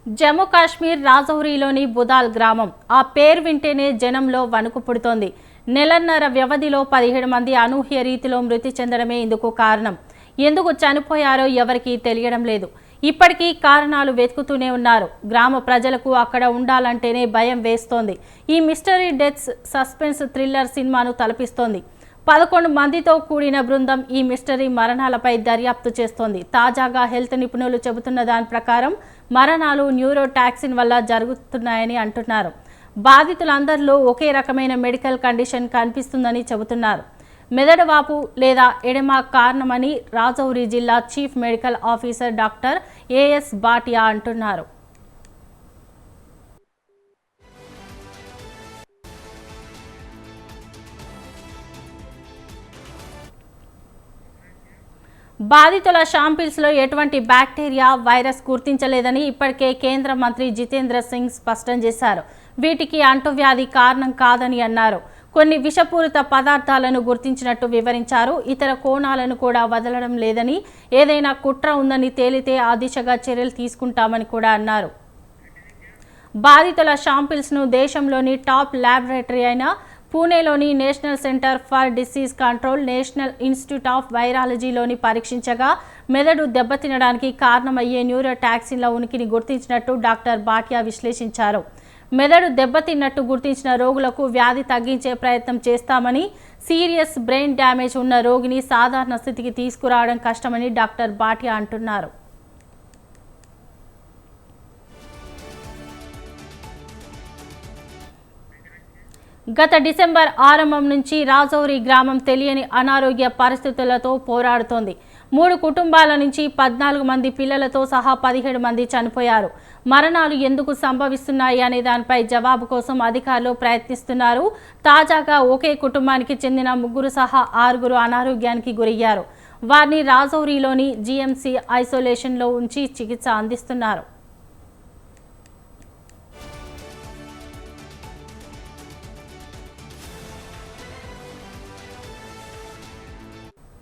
జమ్మూ కాశ్మీర్ రాజౌరిలోని బుదాల్ గ్రామం. ఆ పేరు వింటేనే జనంలో వణుకు పుడుతోంది. నెలన్నర వ్యవధిలో 17 మంది అనూహ్య రీతిలో మృతి చెందడమే ఇందుకు కారణం. ఎందుకు చనిపోయారో ఎవరికీ తెలియడం లేదు. ఇప్పటికీ కారణాలు వెతుకుతూనే ఉన్నారు. గ్రామ ప్రజలకు అక్కడ ఉండాలంటేనే భయం వేస్తోంది. ఈ మిస్టరీ డెత్స్ సస్పెన్స్ థ్రిల్లర్ సినిమాను తలపిస్తోంది. 11 మందితో కూడిన బృందం ఈ మిస్టరీ మరణాలపై దర్యాప్తు చేస్తోంది. తాజాగా హెల్త్ నిపుణులు చెబుతున్న దాని ప్రకారం మరణాలు న్యూరోటాక్సిన్ వల్ల జరుగుతున్నాయని అంటున్నారు. బాధితులందరిలో ఒకే రకమైన మెడికల్ కండిషన్ కనిపిస్తుందని చెబుతున్నారు. మెదడువాపు లేదా ఎడెమా కారణమని రాజౌరి జిల్లా chief medical officer doctor A S అంటున్నారు. బాధితుల శాంపిల్స్లో ఎటువంటి బ్యాక్టీరియా, వైరస్ గుర్తించలేదని ఇప్పటికే కేంద్ర మంత్రి జితేంద్ర సింగ్ స్పష్టం చేశారు. వీటికి అంటువ్యాధి కారణం కాదని అన్నారు. కొన్ని విషపూరిత పదార్థాలను గుర్తించినట్టు వివరించారు. ఇతర కోణాలను కూడా వదలడం లేదని, ఏదైనా కుట్ర ఉందని తేలితే ఆ దిశగా చర్యలు తీసుకుంటామని కూడా అన్నారు. బాధితుల శాంపిల్స్ను దేశంలోని టాప్ ల్యాబొరేటరీ అయిన పూణేలోని national centre for disease control, national institute of వైరాలజీలోని పరీక్షించగా మెదడు దెబ్బతినడానికి కారణమయ్యే న్యూరోటాక్సిన్ల ఉనికిని గుర్తించినట్టు డాక్టర్ భాటియా విశ్లేషించారు. మెదడు దెబ్బతిన్నట్టు గుర్తించిన రోగులకు వ్యాధి తగ్గించే ప్రయత్నం చేస్తామని, సీరియస్ బ్రెయిన్ డ్యామేజ్ ఉన్న రోగిని సాధారణ స్థితికి తీసుకురావడం కష్టమని డాక్టర్ భాటియా అంటున్నారు. గత డిసెంబర్ ఆరంభం నుంచి రాజౌరి గ్రామం తెలియని అనారోగ్య పరిస్థితులతో పోరాడుతోంది. 3 కుటుంబాల నుంచి 14 మంది పిల్లలతో సహా 17 మంది చనిపోయారు. మరణాలు ఎందుకు సంభవిస్తున్నాయి అనే దానిపై జవాబు కోసం అధికారులు ప్రయత్నిస్తున్నారు. తాజాగా ఒకే కుటుంబానికి చెందిన 3 సహా 6 అనారోగ్యానికి గురయ్యారు. వారిని రాజౌరిలోని జీఎంసీ ఐసోలేషన్లో ఉంచి చికిత్స అందిస్తున్నారు.